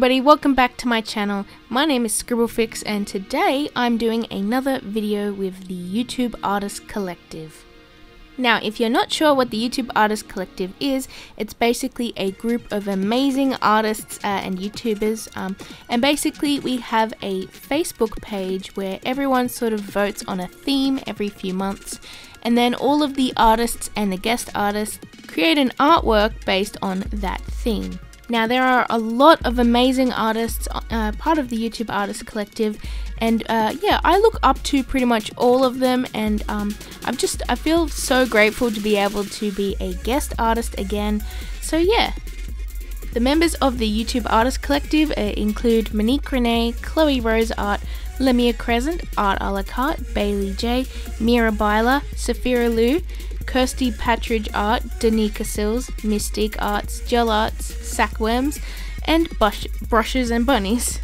everybody, welcome back to my channel. My name is Scribblefix and today I'm doing another video with the YouTube Artist Collective. Now, if you're not sure what the YouTube Artist Collective is, it's basically a group of amazing artists and YouTubers, and basically we have a Facebook page where everyone sort of votes on a theme every few months, and then all of the artists and the guest artists create an artwork based on that theme. Now, there are a lot of amazing artists part of the YouTube Artist Collective, and yeah, I look up to pretty much all of them, and I feel so grateful to be able to be a guest artist again. So yeah, the members of the YouTube Artist Collective include Monique Renee, Chloe Rose Art, Lemia Crescent, Art a la carte, Bailey J, Mira Byler, Safira Liu, Kirsty Patridge Art, Danica Sills, Mystique Arts, Gel Arts, Sackworms, and Brushes and Bunnies.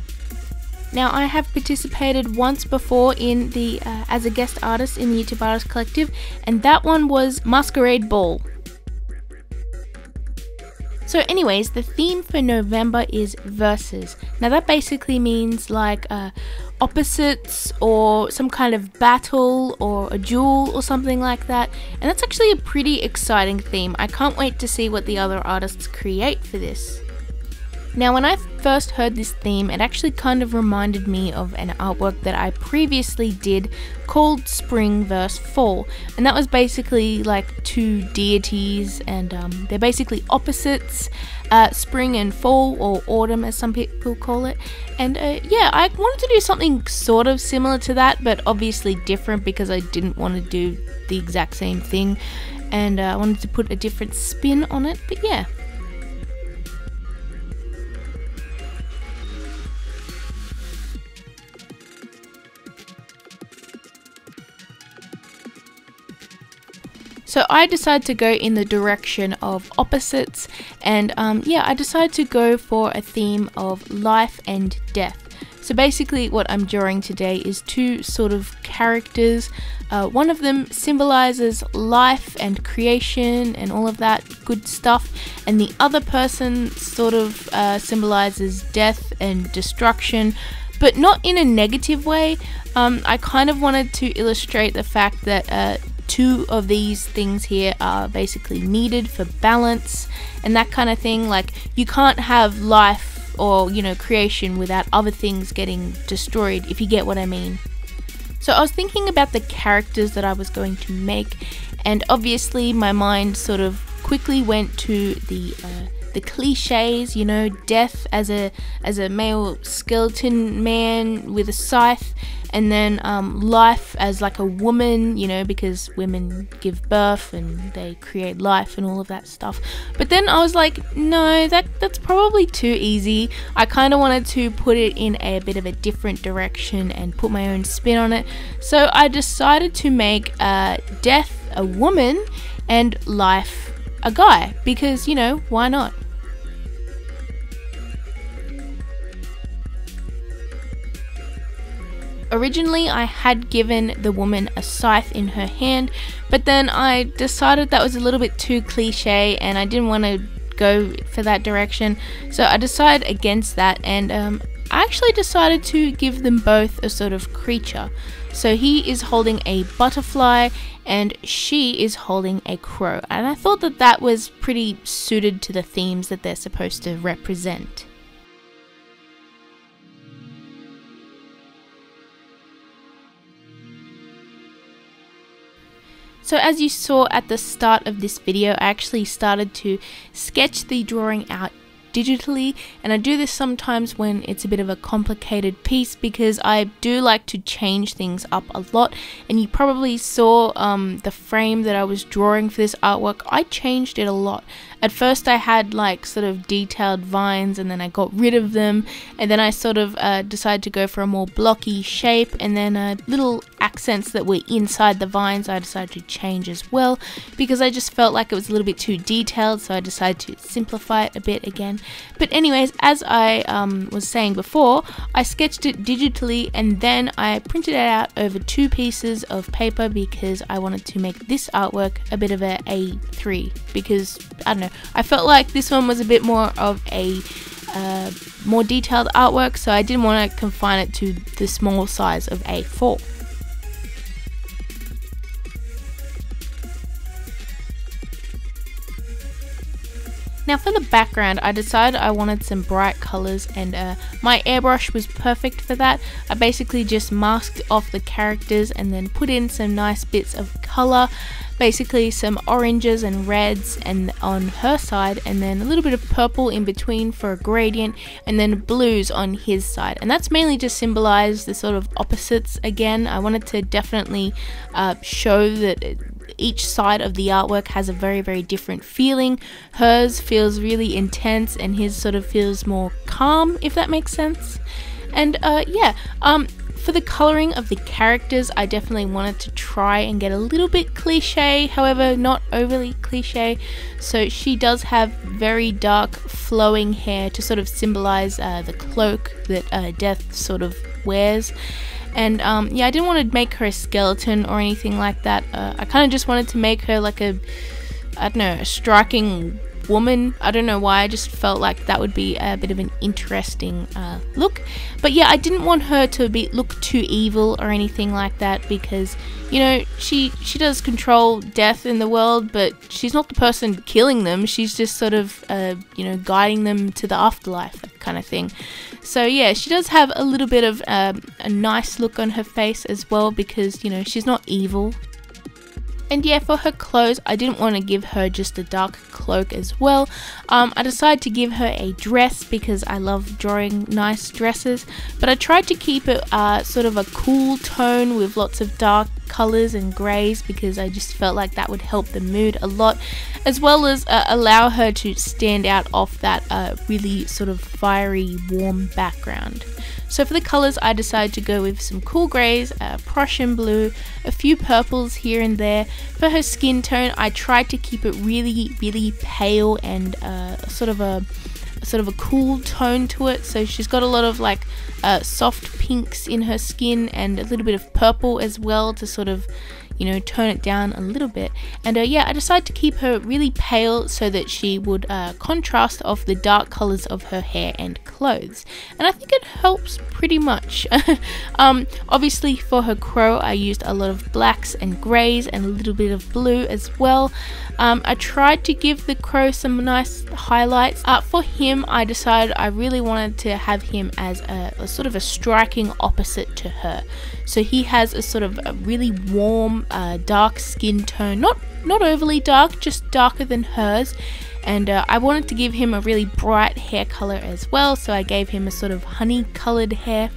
Now, I have participated once before in the as a guest artist in the YouTube Artist Collective, and that one was Masquerade Ball. So anyways, the theme for November is verses. Now that basically means like opposites or some kind of battle or a duel or something like that. And that's actually a pretty exciting theme. I can't wait to see what the other artists create for this. Now, when I first heard this theme, it actually kind of reminded me of an artwork that I previously did called Spring vs. Fall, and that was basically like two deities, and they're basically opposites, spring and fall, or autumn as some people call it. And yeah, I wanted to do something sort of similar to that, but obviously different because I didn't want to do the exact same thing, and I wanted to put a different spin on it, but yeah. So I decided to go in the direction of opposites, and yeah, I decided to go for a theme of life and death. So basically what I'm drawing today is two sort of characters. One of them symbolizes life and creation and all of that good stuff, and the other person sort of symbolizes death and destruction, but not in a negative way. I kind of wanted to illustrate the fact that two of these things here are basically needed for balance and that kind of thing. Like, you can't have life or, you know, creation without other things getting destroyed, if you get what I mean. So I was thinking about the characters that I was going to make, and obviously my mind sort of quickly went to the cliches, you know, death as a male skeleton man with a scythe, and then life as like a woman, you know, because women give birth and they create life and all of that stuff. But then I was like, no, that's probably too easy. I kind of wanted to put it in a bit of a different direction and put my own spin on it. So I decided to make death a woman and life a guy, because, you know, why not? Originally, I had given the woman a scythe in her hand, but then I decided that was a little bit too cliche and I didn't want to go for that direction, so I decided against that, and I actually decided to give them both a sort of creature. So he is holding a butterfly and she is holding a crow, and I thought that that was pretty suited to the themes that they're supposed to represent. So as you saw at the start of this video, I actually started to sketch the drawing out digitally, and I do this sometimes when it's a bit of a complicated piece because I do like to change things up a lot. And you probably saw the frame that I was drawing for this artwork. I changed it a lot. At first I had like sort of detailed vines, and then I got rid of them, and then I sort of decided to go for a more blocky shape, and then little accents that were inside the vines I decided to change as well, because I just felt like it was a little bit too detailed, so I decided to simplify it a bit again. But anyways, as I was saying before, I sketched it digitally, and then I printed it out over two pieces of paper because I wanted to make this artwork a bit of a A3, because I don't know, I felt like this one was a bit more of a more detailed artwork, so I didn't want to confine it to the small size of A4. Now for the background, I decided I wanted some bright colors, and my airbrush was perfect for that. I basically just masked off the characters and then put in some nice bits of color, basically some oranges and reds and on her side, and then a little bit of purple in between for a gradient, and then blues on his side. And that's mainly to symbolize the sort of opposites again. I wanted to definitely show that each side of the artwork has a very, very different feeling. Hers feels really intense and his sort of feels more calm, if that makes sense. And for the coloring of the characters, I definitely wanted to try and get a little bit cliche, however not overly cliche. So she does have very dark flowing hair to sort of symbolize the cloak that Death sort of wears. And I didn't want to make her a skeleton or anything like that. I kind of just wanted to make her like a striking woman. I don't know why, I just felt like that would be a bit of an interesting look. But yeah, I didn't want her to look too evil or anything like that, because you know, she does control death in the world, but she's not the person killing them. She's just sort of guiding them to the afterlife, that kind of thing. So yeah, she does have a little bit of a nice look on her face as well, because you know, she's not evil. And yeah, for her clothes, I didn't want to give her just a dark cloak as well. I decided to give her a dress because I love drawing nice dresses, but I tried to keep it sort of a cool tone with lots of dark colors and grays, because I just felt like that would help the mood a lot, as well as allow her to stand out off that really sort of fiery, warm background. So for the colors, I decided to go with some cool grays, Prussian blue, a few purples here and there. For her skin tone, I tried to keep it really, really pale and sort of a cool tone to it. So she's got a lot of like soft pinks in her skin and a little bit of purple as well to sort of, you know, tone it down a little bit. And I decided to keep her really pale so that she would contrast off the dark colors of her hair and clothes. And I think it helps pretty much. Obviously for her crow, I used a lot of blacks and grays and a little bit of blue as well. I tried to give the crow some nice highlights. For him, I decided I really wanted to have him as a sort of a striking opposite to her. So he has a sort of a really warm, dark skin tone, not overly dark, just darker than hers. And I wanted to give him a really bright hair color as well, so I gave him a sort of honey colored hair.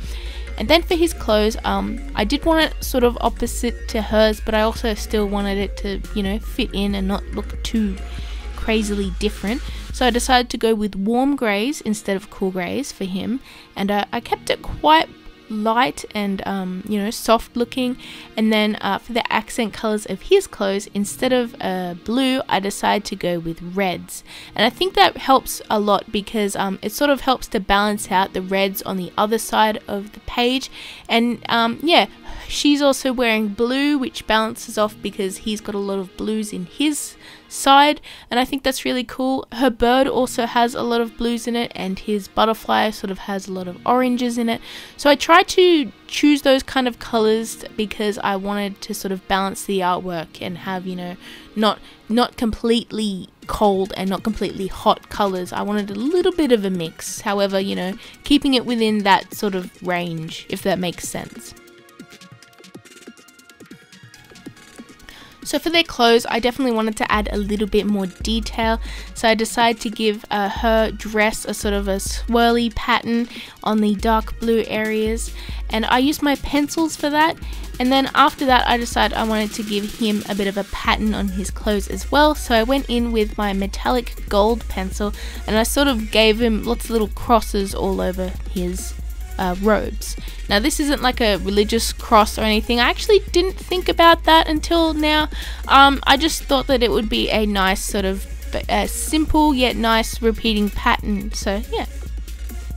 And then for his clothes, I did want it sort of opposite to hers, but I also still wanted it to, you know, fit in and not look too crazily different. So I decided to go with warm grays instead of cool grays for him, and I kept it quite light and soft looking. And then for the accent colors of his clothes, instead of blue, I decided to go with reds, and I think that helps a lot because it sort of helps to balance out the reds on the other side of the page. And she's also wearing blue, which balances off because he's got a lot of blues in his side, and I think that's really cool. Her bird also has a lot of blues in it, and his butterfly sort of has a lot of oranges in it. So I tried to choose those kind of colors because I wanted to sort of balance the artwork and have, you know, not completely cold and not completely hot colors. I wanted a little bit of a mix, however, you know, keeping it within that sort of range, if that makes sense. So for their clothes, I definitely wanted to add a little bit more detail. So I decided to give her dress a sort of a swirly pattern on the dark blue areas. And I used my pencils for that. And then after that, I decided I wanted to give him a bit of a pattern on his clothes as well. So I went in with my metallic gold pencil, and I sort of gave him lots of little crosses all over his robes. Now this isn't like a religious cross or anything. I actually didn't think about that until now. I just thought that it would be a nice sort of simple yet nice repeating pattern. So yeah.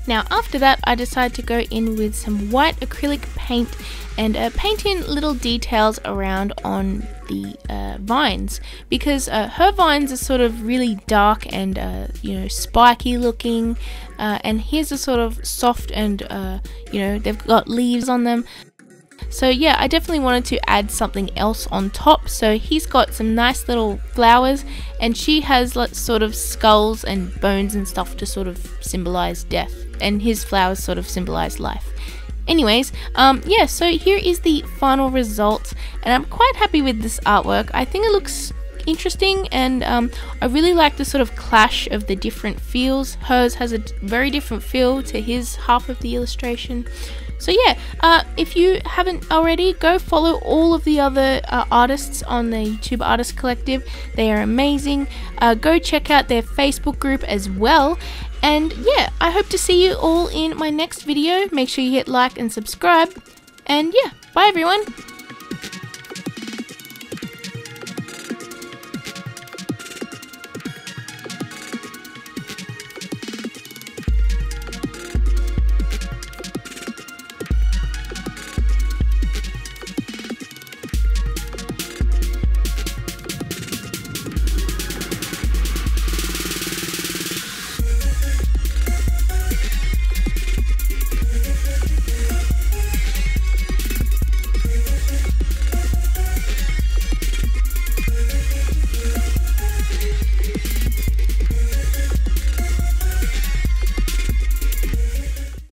Now after that, I decided to go in with some white acrylic paint and paint in little details around on the vines, because her vines are sort of really dark and you know, spiky looking, and his are sort of soft and you know, they've got leaves on them. So yeah, I definitely wanted to add something else on top. So he's got some nice little flowers, and she has like sort of skulls and bones and stuff to sort of symbolize death, and his flowers sort of symbolize life. Anyways, yeah, so here is the final result, and I'm quite happy with this artwork. I think it looks interesting, and I really like the sort of clash of the different feels. Hers has a very different feel to his half of the illustration. So yeah, if you haven't already, go follow all of the other artists on the YouTube Artist Collective. They are amazing. Go check out their Facebook group as well. And yeah, I hope to see you all in my next video. Make sure you hit like and subscribe. And yeah, bye everyone.